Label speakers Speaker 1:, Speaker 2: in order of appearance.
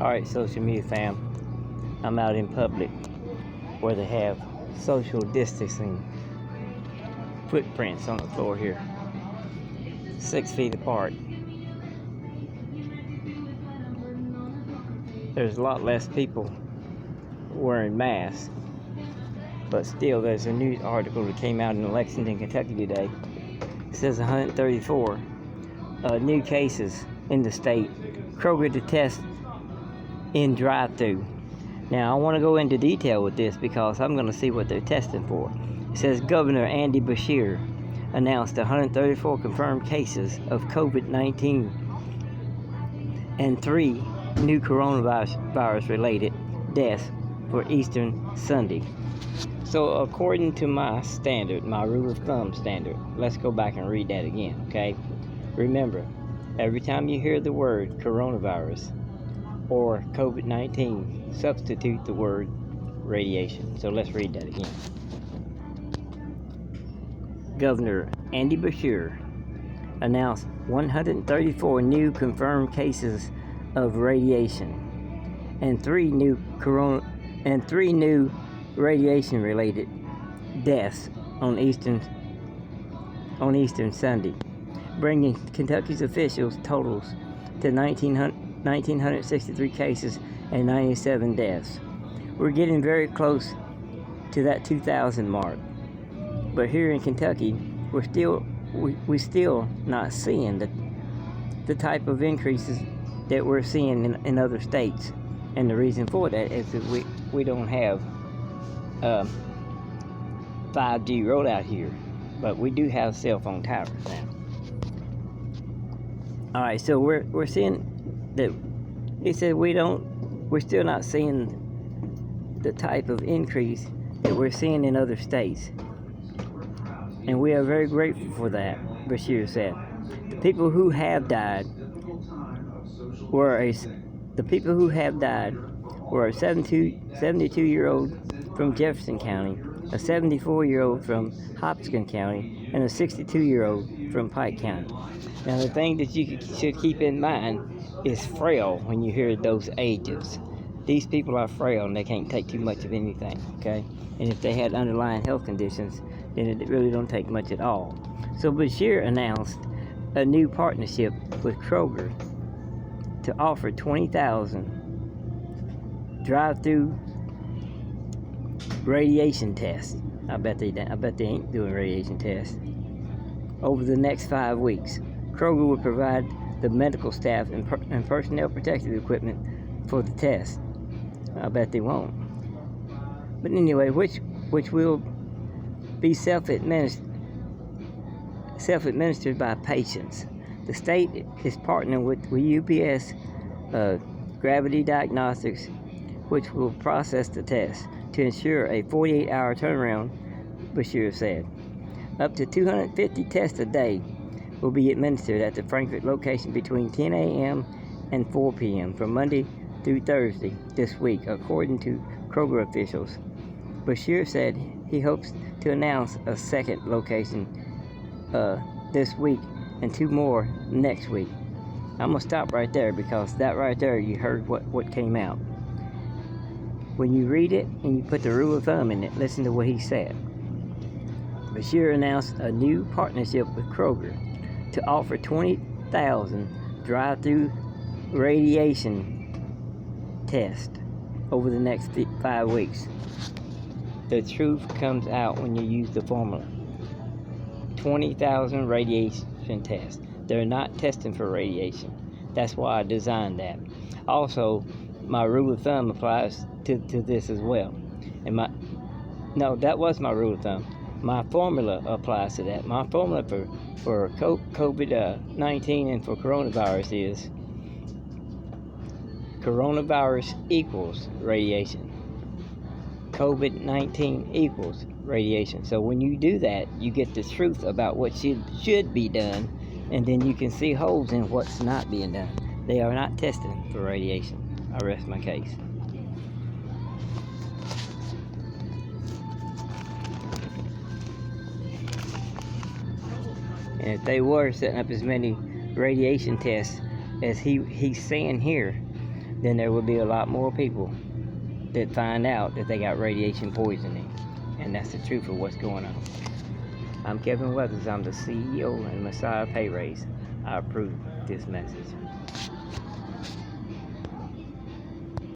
Speaker 1: Alright, social media fam, I'm out in public where they have social distancing footprints on the floor here, 6 feet apart. There's a lot less people wearing masks, but still there's a news article that came out in Lexington, Kentucky today. It says 134 new cases in the state. Kroger to test in drive-thru. Now I want to go into detail with this because I'm going to see what they're testing for. It says Governor Andy Beshear announced 134 confirmed cases of COVID-19 and 3 new coronavirus related deaths for Easter Sunday. So according to my standard, my rule of thumb standard, let's go back and read that again, okay? Remember, every time you hear the word coronavirus or COVID-19, substitute the word radiation. So let's read that again. Governor Andy Beshear announced 134 new confirmed cases of radiation and 3 new radiation-related deaths on Easter Sunday, bringing Kentucky's officials totals to 1,963 cases and 97 deaths. We're getting very close to that 2,000 mark, but here in Kentucky, we're still not seeing the type of increases that we're seeing in other states. And the reason for that is that we don't have 5G rolled out here, but we do have cell phone towers now. All right, so we're seeing that he said we're still not seeing the type of increase that we're seeing in other states, and we are very grateful for that. Beshear said the people who have died were a 72-year-old from Jefferson County, a 74-year-old from Hopkins County, and a 62-year-old from Pike County. Now, the thing that you should keep in mind is frail when you hear those ages. These people are frail and they can't take too much of anything, okay? And if they had underlying health conditions, then it really don't take much at all. So Beshear announced a new partnership with Kroger to offer 20,000 drive-through radiation tests. I bet they ain't doing radiation tests. Over the next 5 weeks, Kroger will provide the medical staff and personnel protective equipment for the test. I bet they won't. But anyway, which will be self-administered by patients. The state is partnering with UPS Gravity Diagnostics, which will process the test to ensure a 48-hour turnaround, Beshear said. Up to 250 tests a day will be administered at the Frankfort location between 10 a.m. and 4 p.m. from Monday through Thursday this week, according to Kroger officials. Beshear said he hopes to announce a second location this week and 2 more next week. I'm going to stop right there because that right there, you heard what came out. When you read it and you put the rule of thumb in it, listen to what he said. Beshear announced a new partnership with Kroger to offer 20,000 drive-through radiation tests over the next 5 weeks. The truth comes out when you use the formula. 20,000 radiation tests. They're not testing for radiation. That's why I designed that. Also, my rule of thumb applies to this as well. And that was my rule of thumb. My formula applies to that. My formula for COVID-19 and for coronavirus is coronavirus equals radiation. COVID-19 equals radiation. So when you do that, you get the truth about what should be done, and then you can see holes in what's not being done. They are not testing for radiation. I rest my case. And if they were setting up as many radiation tests as he's saying here, then there will be a lot more people that find out that they got radiation poisoning. And that's the truth of what's going on. I'm Kevin Weathers. I'm the CEO and Messiah Pay Raise. I approve this message.